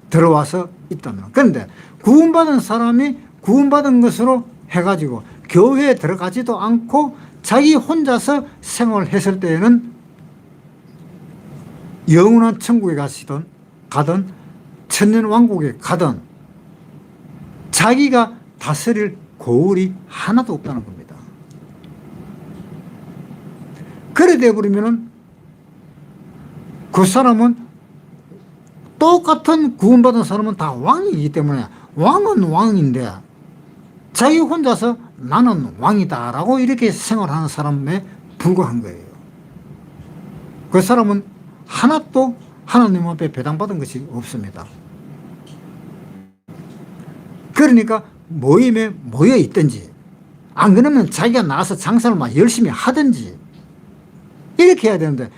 들어와서 있다면. 그런데 구원받은 사람이 구원받은 것으로 해가지고 교회에 들어가지도 않고 자기 혼자서 생활했을 때에는 영원한 천국에 가든 천년왕국에 가든 자기가 다스릴 고을이 하나도 없다는 겁니다. 그래 되어버리면 그 사람은 똑같은 구원받은 사람은 다 왕이기 때문에 왕은 왕인데 자기 혼자서 나는 왕이다 라고 이렇게 생활하는 사람에 불과한 거예요. 그 사람은 하나도 하나님 앞에 배당받은 것이 없습니다. 그러니까 모임에 모여 있든지 안 그러면 자기가 나가서 장사를 막 열심히 하든지 이렇게 해야 되는데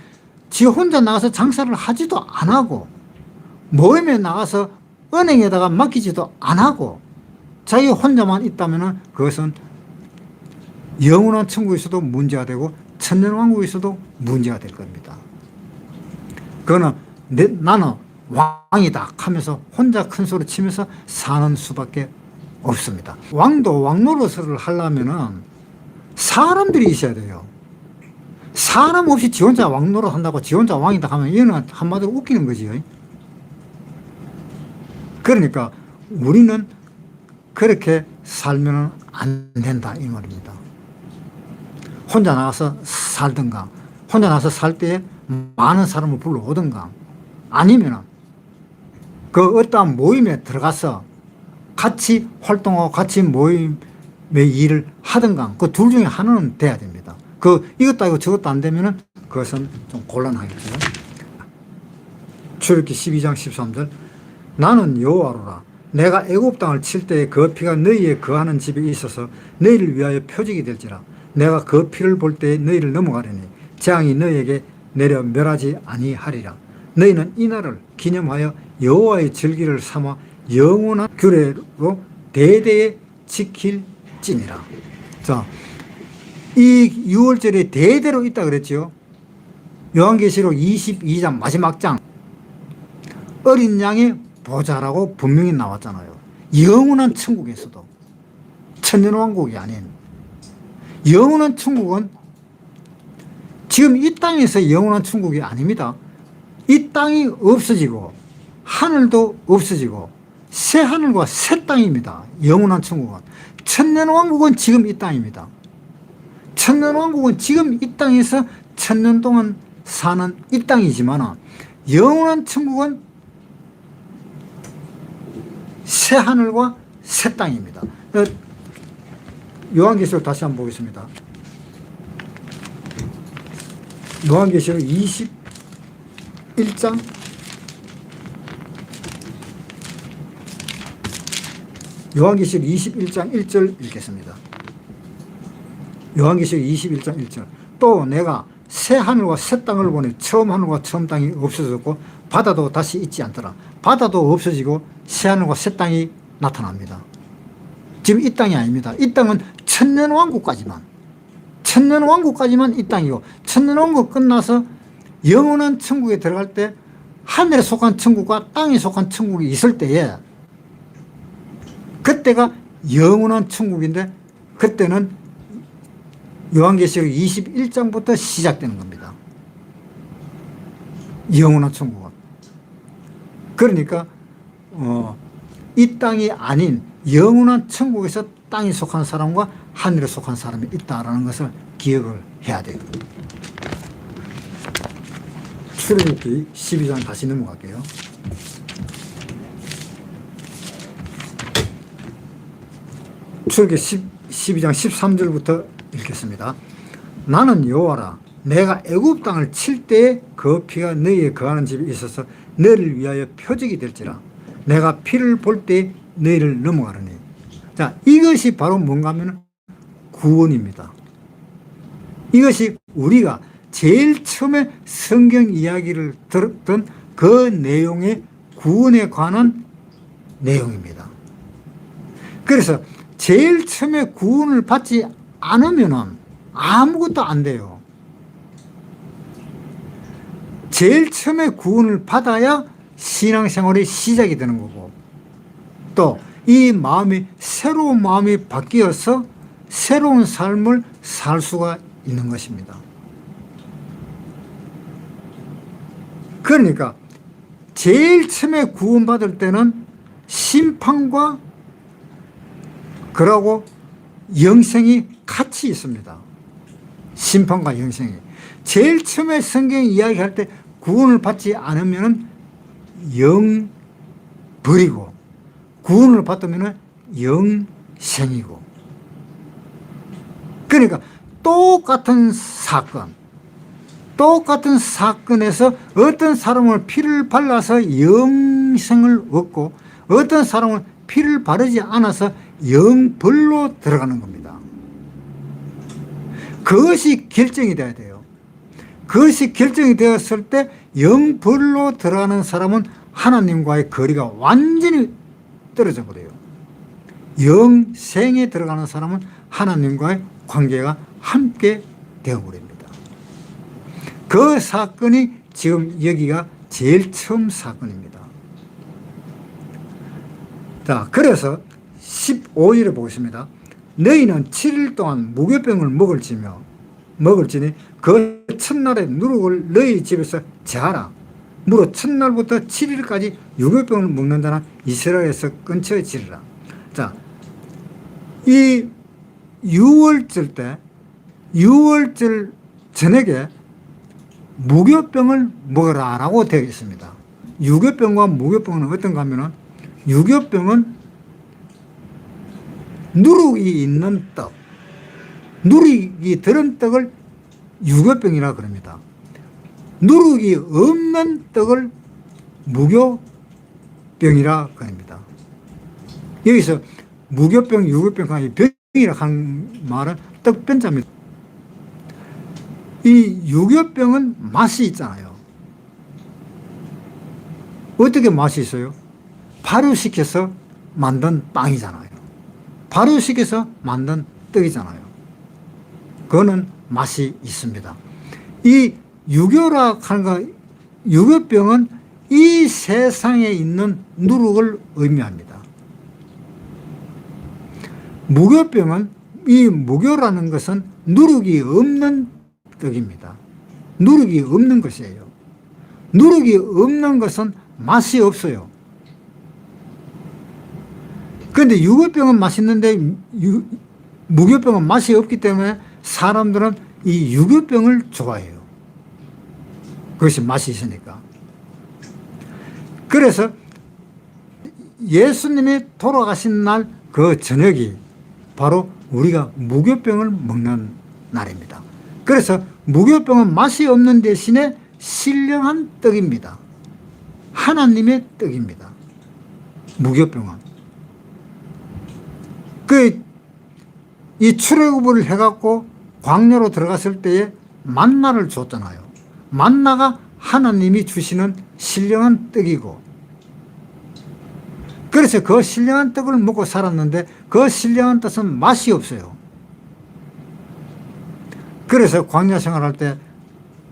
지 혼자 나가서 장사를 하지도 안 하고 모임에 나가서 은행에다가 맡기지도 안 하고 자기 혼자만 있다면 그것은 영원한 천국에서도 문제가 되고 천년왕국에서도 문제가 될 겁니다. 그거는 나는 왕이다 하면서 혼자 큰 소리 치면서 사는 수밖에 없습니다. 왕도 왕 노릇을 하려면 사람들이 있어야 돼요. 사람 없이 지 혼자 왕 노릇 한다고 지 혼자 왕이다 하면 이거는 한마디로 웃기는 거지. 그러니까 우리는 그렇게 살면 안 된다 이 말입니다. 혼자 나가서 살든가 혼자 나가서 살 때에 많은 사람을 불러오든가 아니면 그 어떠한 모임에 들어가서 같이 활동하고 같이 모임의 일을 하든가 그 둘 중에 하나는 돼야 됩니다. 이것도 아니고 저것도 안 되면은 그것은 좀 곤란하겠죠. 출애굽기 12장 13절. 나는 여호와로라. 내가 애굽 땅을 칠 때에 그 피가 너희에 거하는 집에 있어서 너희를 위하여 표적이 될지라. 내가 그 피를 볼 때에 너희를 넘어가려니 재앙이 너희에게 내려 멸하지 아니하리라. 너희는 이 날을 기념하여 여호와의 절기를 삼아 영원한 규례로 대대에 지킬지니라. 자, 이 유월절이 대대로 있다 그랬죠. 요한계시록 22장 마지막 장 어린 양의 보좌라고 분명히 나왔잖아요. 영원한 천국에서도 천년왕국이 아닌 영원한 천국은 지금 이 땅에서 영원한 천국이 아닙니다. 이 땅이 없어지고 하늘도 없어지고 새 하늘과 새 땅입니다. 영원한 천국은. 천년왕국은 지금 이 땅입니다. 천년왕국은 지금 이 땅에서 천년 동안 사는 이 땅이지만 영원한 천국은 새 하늘과 새 땅입니다. 요한계시록 다시 한번 보겠습니다. 요한계시록 21장 1절 읽겠습니다. 요한계시록 21장 1절. 또 내가 새 하늘과 새 땅을 보니 처음 하늘과 처음 땅이 없어졌고 바다도 다시 있지 않더라. 바다도 없어지고 새 하늘과 새 땅이 나타납니다. 지금 이 땅이 아닙니다. 이 땅은 천년왕국까지만 이 땅이고, 천년왕국 끝나서 영원한 천국에 들어갈 때 하늘에 속한 천국과 땅에 속한 천국이 있을 때에 그때가 영원한 천국인데 그때는 요한계시록 21장부터 시작되는 겁니다. 영원한 천국은. 그러니까 이 땅이 아닌 영원한 천국에서 땅에 속한 사람과 하늘에 속한 사람이 있다라는 것을 기억을 해야 돼요. 출애굽기 12장 다시 넘어갈게요. 출애굽기 12장 13절부터 읽겠습니다. 나는 여호와라. 내가 애굽 땅을 칠 때에 그 피가 너희에 거하는 집에 있어서 너희를 위하여 표적이 될지라. 내가 피를 볼 때에 너희를 넘어가려니. 자, 이것이 바로 뭔가 하면 구원입니다. 이것이 우리가 제일 처음에 성경 이야기를 들었던 그 내용의 구원에 관한 내용입니다. 그래서 제일 처음에 구원을 받지 않으면 아무것도 안 돼요. 제일 처음에 구원을 받아야 신앙생활이 시작이 되는 거고, 또 이 마음이 새로운 마음이 바뀌어서 새로운 삶을 살 수가 있는 것입니다. 그러니까 제일 처음에 구원받을 때는 심판과 그러고 영생이 같이 있습니다. 심판과 영생이. 제일 처음에 성경 이야기할 때 구원을 받지 않으면 영 버리고, 구원을 받으면 영생이고. 그러니까 똑같은 사건에서 어떤 사람은 피를 발라서 영생을 얻고 어떤 사람은 피를 바르지 않아서 영벌로 들어가는 겁니다. 그것이 결정이 돼야 돼요. 그것이 결정이 되었을 때 영벌로 들어가는 사람은 하나님과의 거리가 완전히 떨어져 버려요. 영생에 들어가는 사람은 하나님과의 관계가 함께 되어버립니다. 그 사건이 지금 여기가 제일 처음 사건입니다. 자, 그래서 15절에 보겠습니다. 너희는 7일 동안 무교병을 먹을지니 그 첫날에 누룩을 너희 집에서 제하라. 무릇 첫날부터 7일까지 유교병을 먹는 자는 이스라엘에서 끊쳐지리라. 자, 이 6월절 저녁에 무교병을 먹으라라고 되어 있습니다. 유교병과 무교병은 어떤가 하면은, 유교병은 누룩이 있는 떡, 누룩이 들은 떡을 유교병이라 그럽니다. 누룩이 없는 떡을 무교병이라 그럽니다. 여기서 무교병, 유교병, 병이라 하는 말은 떡변자입니다. 이 유교병은 맛이 있잖아요. 어떻게 맛이 있어요? 발효시켜서 만든 빵이잖아요. 발효시켜서 만든 떡이잖아요. 그거는 맛이 있습니다. 이 유교라 하는 거, 유교병은 이 세상에 있는 누룩을 의미합니다. 무교병은, 이 무교라는 것은 누룩이 없는 떡입니다. 누룩이 없는 것이에요. 누룩이 없는 것은 맛이 없어요. 그런데 유교병은 맛있는데 무교병은 맛이 없기 때문에 사람들은 이 유교병을 좋아해요. 그것이 맛이 있으니까. 그래서 예수님이 돌아가신 날 그 저녁이 바로 우리가 무교병을 먹는 날입니다. 그래서 무교병은 맛이 없는 대신에 신령한 떡입니다. 하나님의 떡입니다. 무교병은. 이 출애굽을 해갖고 광야로 들어갔을 때에 만나를 줬잖아요. 만나가 하나님이 주시는 신령한 떡이고, 그래서 그 신령한 떡을 먹고 살았는데 그 신령한 떡은 맛이 없어요. 그래서 광야 생활할 때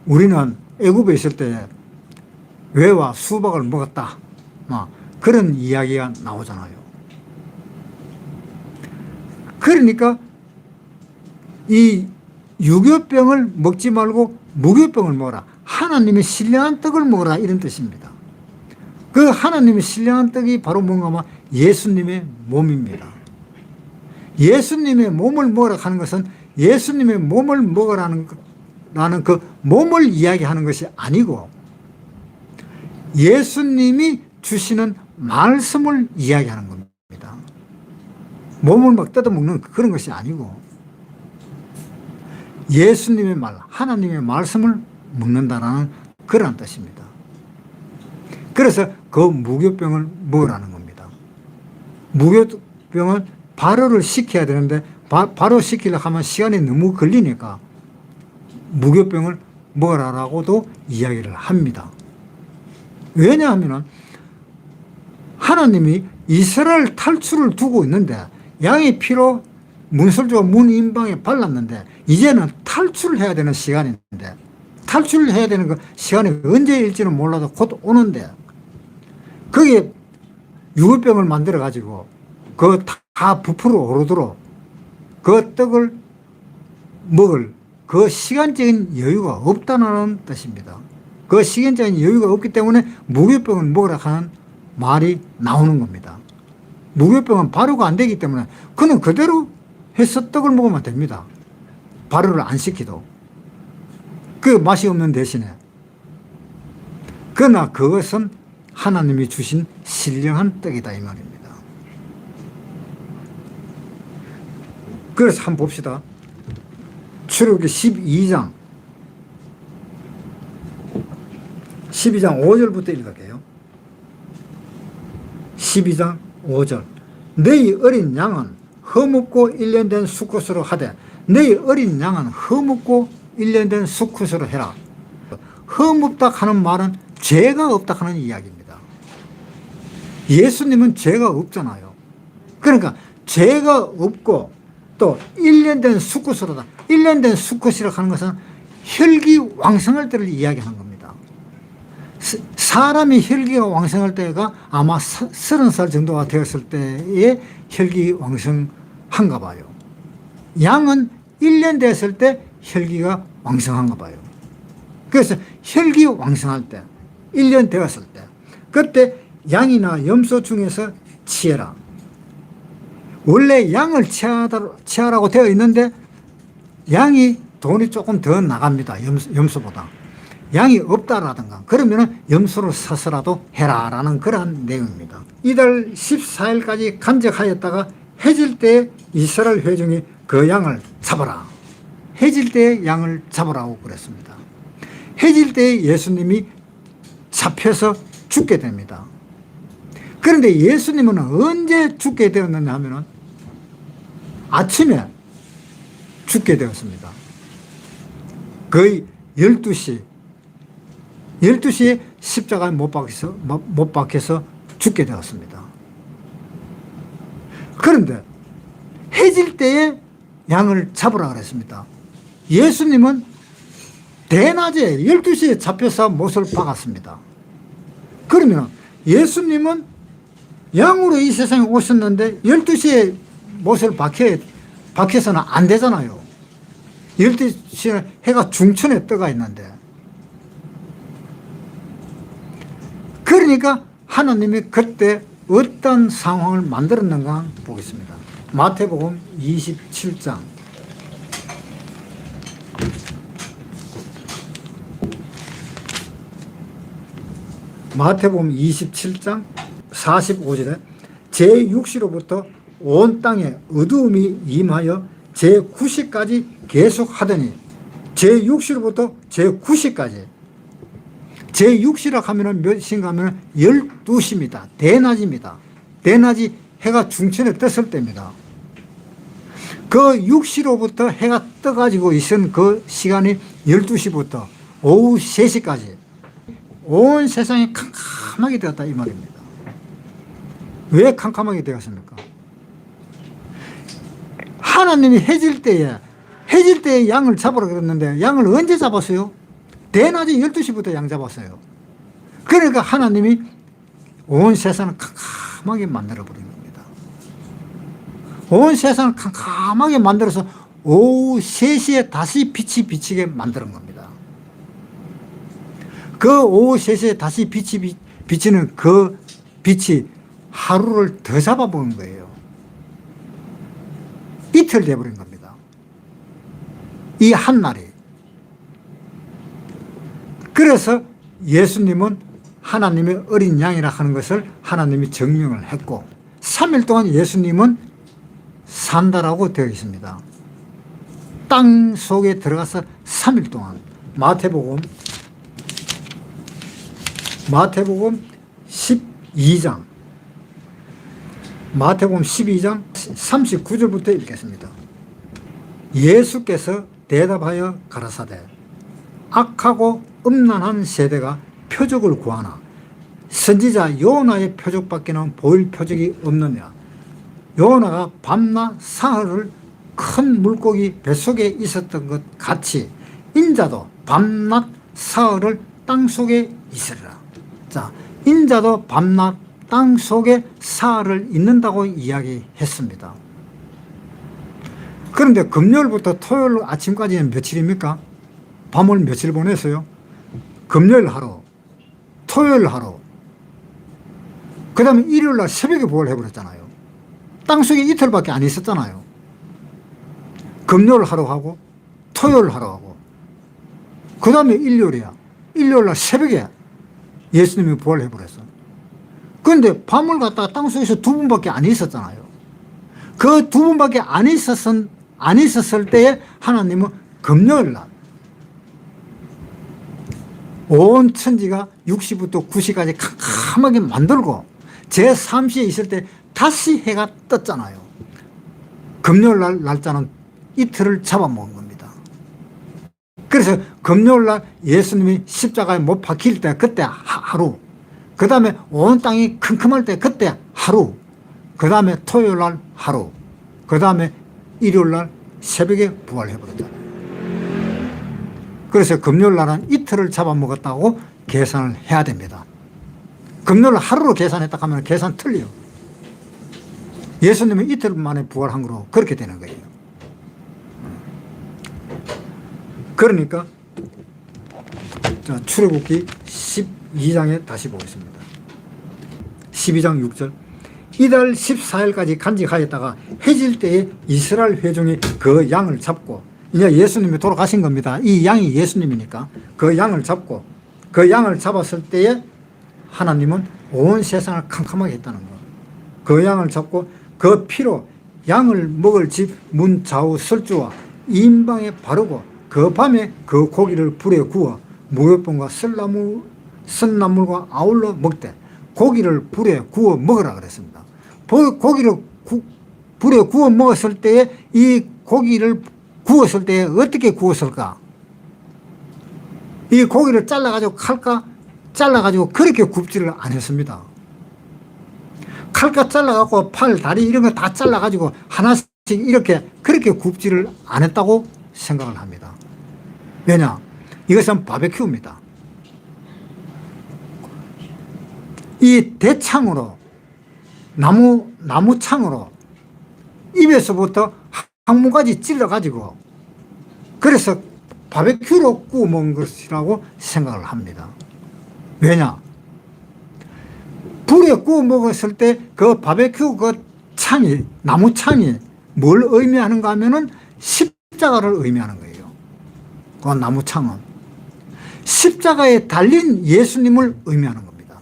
우리는 애굽에 있을 때 외와 수박을 먹었다, 그런 이야기가 나오잖아요. 그러니까 이 유교병을 먹지 말고 무교병을 먹어라, 하나님의 신령한 떡을 먹어라, 이런 뜻입니다. 그 하나님의 신령한 떡이 바로 뭔가 하면 예수님의 몸입니다. 예수님의 몸을 먹으라 하는 것은 예수님의 몸을 먹으라는 그 몸을 이야기하는 것이 아니고 예수님이 주시는 말씀을 이야기하는 겁니다. 몸을 막 뜯어먹는 그런 것이 아니고 예수님의 말, 하나님의 말씀을 먹는다라는 그런 뜻입니다. 그래서 그 무교병을 먹으라는 겁니다. 무교병은 발효를 시켜야 되는데 발효시키려고 하면 시간이 너무 걸리니까 무교병을 먹으라라고도 이야기를 합니다. 왜냐하면 하나님이 이스라엘 탈출을 두고 있는데 양의 피로 문설주가 문 인방에 발랐는데 이제는 탈출을 해야 되는 시간인데, 탈출을 해야 되는 그 시간이 언제일지는 몰라도 곧 오는데 거기에 유교병을 만들어 가지고 그 다 부풀어 오르도록 그 떡을 먹을 그 시간적인 여유가 없다는 뜻입니다. 그 시간적인 여유가 없기 때문에 무교병을 먹으라 하는 말이 나오는 겁니다. 무교병은 발효가 안 되기 때문에 그는 그대로 해서 떡을 먹으면 됩니다. 발효를 안 시키도. 그 맛이 없는 대신에. 그러나 그것은 하나님이 주신 신령한 떡이다, 이 말입니다. 그래서 한번 봅시다. 출애굽기 12장 5절부터 읽을게요. 12장 5절. 너희 어린 양은 허묻고 1년 된 수컷으로 하되, 너희 어린 양은 허묻고 1년 된 수컷으로 해라. 허묻다 하는 말은 죄가 없다 하는 이야기입니다. 예수님은 죄가 없잖아요. 그러니까 죄가 없고 또 1년 된 수컷으로다. 1년 된 수컷이라고 하는 것은 혈기 왕성할 때를 이야기하는 겁니다. 사람이 혈기가 왕성할 때가 아마 30살 정도가 되었을 때에 혈기 왕성한가 봐요. 양은 1년 됐을 때 혈기가 왕성한가 봐요. 그래서 혈기 왕성할 때, 1년 되었을 때, 그때 양이나 염소 중에서 치해라. 원래 양을 치하라고 되어 있는데 양이 돈이 조금 더 나갑니다. 염소보다. 양이 없다라든가 그러면 염소를 사서라도 해라라는 그러한 내용입니다. 이달 14일까지 간직하였다가 해질 때 이스라엘 회중이 그 양을 잡아라. 해질 때에 양을 잡으라고 그랬습니다. 해질 때에 예수님이 잡혀서 죽게 됩니다. 그런데 예수님은 언제 죽게 되었느냐 하면은 아침에 죽게 되었습니다. 거의 12시에 십자가에 못 박혀서 죽게 되었습니다. 그런데 해질 때에 양을 잡으라 그랬습니다. 예수님은 대낮에 12시에 잡혀서 못을 박았습니다. 그러면 예수님은 양으로 이 세상에 오셨는데 12시에 못을 박혀서는 안 되잖아요. 12시에 해가 중천에 떠가 있는데. 그러니까 하나님이 그때 어떤 상황을 만들었는가 보겠습니다. 마태복음 27장 마태복음 27장 45절에 제6시로부터 온 땅에 어두움이 임하여 제9시까지 계속하더니 제6시로부터 제9시까지 제6시라 하면 몇 시인가 하면 12시입니다. 대낮입니다. 대낮이 해가 중천에 떴을 때입니다. 그 6시로부터 해가 떠가지고 있은 그 시간이 12시부터 오후 3시까지 온 세상이 캄캄하게 되었다 이 말입니다. 왜 캄캄하게 되었습니까? 하나님이 해질 때에 양을 잡으라 그랬는데 양을 언제 잡았어요? 대낮에 12시부터 양 잡았어요. 그러니까 하나님이 온 세상을 캄캄하게 만들어버린 겁니다. 온 세상을 캄캄하게 만들어서 오후 3시에 다시 빛이 비치게 만드는 겁니다. 그 오후 3시에 다시 빛이 비치는 그 빛이 하루를 더 잡아버린 거예요. 이틀 돼버린 겁니다. 이 한 날이. 그래서 예수님은 하나님의 어린 양이라 하는 것을 하나님이 증명을 했고 3일 동안 예수님은 산다라고 되어 있습니다. 땅 속에 들어가서 3일 동안 마태복음 12장 마태복음 12장 39절부터 읽겠습니다. 예수께서 대답하여 가라사대 악하고 음란한 세대가 표적을 구하나 선지자 요나의 표적밖에는 보일 표적이 없느냐. 요나가 밤낮 사흘을 큰 물고기 뱃속에 있었던 것 같이 인자도 밤낮 사흘을 땅속에 있으리라. 자, 인자도 밤낮 땅속에 사흘을 있는다고 이야기했습니다. 그런데 금요일부터 토요일 아침까지는 며칠입니까? 밤을 며칠 보냈어요? 금요일 하루, 토요일 하루, 그 다음에 일요일날 새벽에 부활 해버렸잖아요. 땅속에 이틀밖에 안 있었잖아요. 금요일 하루 하고 토요일 하루 하고 그 다음에 일요일이야. 일요일날 새벽에 예수님이 부활해버렸어. 그런데 밤을 갖다가 땅속에서 2분밖에 안 있었잖아요. 그 2분밖에 안 있었을 때에 하나님은 금요일날 온 천지가 6시부터 9시까지 캄캄하게 만들고 제3시에 있을 때 다시 해가 떴잖아요. 금요일날 날짜는 이틀을 잡아먹은 겁니다. 그래서 금요일날 예수님이 십자가에 못 박힐 때 그때 하루, 그 다음에 온 땅이 컴컴할 때 그때 하루, 그 다음에 토요일날 하루, 그 다음에 일요일날 새벽에 부활해버렸잖아요. 그래서 금요일날은 이틀을 잡아먹었다고 계산을 해야 됩니다. 금요일 하루로 계산했다 하면 계산 틀려요. 예수님은 이틀 만에 부활한 거로 그렇게 되는 거예요. 그러니까 자, 출애굽기 12장에 다시 보겠습니다. 12장 6절 이달 14일까지 간직하였다가 해질 때에 이스라엘 회중이 그 양을 잡고 이제 예수님이 돌아가신 겁니다. 이 양이 예수님이니까 그 양을 잡고 그 양을 잡았을 때에 하나님은 온 세상을 캄캄하게 했다는 거. 그 양을 잡고 그 피로 양을 먹을 집 문 좌우 설주와 임방에 바르고 그 밤에 그 고기를 불에 구워 무교병과 쓴나물과 아울러 먹되 고기를 불에 구워 먹으라 그랬습니다. 고기를 불에 구워 먹었을 때에 이 고기를 구웠을 때에 어떻게 구웠을까? 이 고기를 잘라가지고 칼까 잘라가지고 그렇게 굽지를 안 했습니다. 칼까 잘라갖고 팔, 다리 이런 거 다 잘라가지고 하나씩 이렇게 그렇게 굽지를 안 했다고 생각을 합니다. 왜냐? 이것은 바베큐입니다. 이 대창으로 나무창으로 입에서부터 항문까지 찔러가지고 그래서 바베큐로 구워 먹은 것이라고 생각을 합니다. 왜냐? 불에 구워 먹었을 때 그 바베큐 그 창이, 나무창이 뭘 의미하는가 하면은 십자가를 의미하는 거예요. 그 나무창은. 십자가에 달린 예수님을 의미하는 겁니다.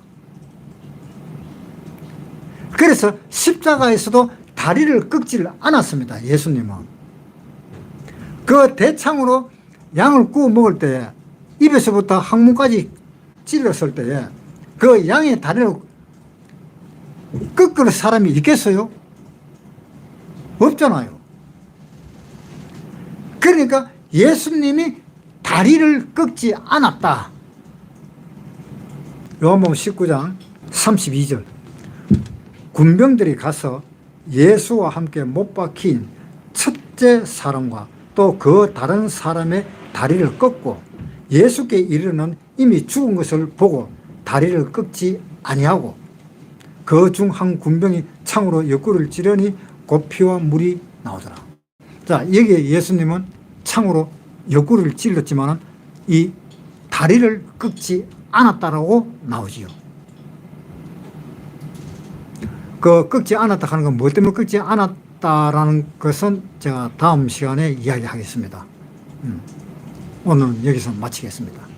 그래서 십자가에서도 다리를 꺾지를 않았습니다. 예수님은. 그 대창으로 양을 구워 먹을 때 입에서부터 항문까지 찔렀을 때에 그 양의 다리를 꺾을 사람이 있겠어요? 없잖아요. 그러니까 예수님이 다리를 꺾지 않았다. 요한복음 19장 32절. 군병들이 가서 예수와 함께 못 박힌 첫째 사람과 또 그 다른 사람의 다리를 꺾고 예수께 이르는 이미 죽은 것을 보고 다리를 꺾지 아니하고 그 중 한 군병이 창으로 옆구리를 찌르니 곧 피와 물이 나오더라. 자, 여기에 예수님은 창으로 옆구리를 찔렀지만 이 다리를 꺾지 않았다라고 나오지요. 그 꺾지 않았다 하는 건 뭐 때문에 꺾지 않았다라는 것은 제가 다음 시간에 이야기하겠습니다. 오늘은 여기서 마치겠습니다.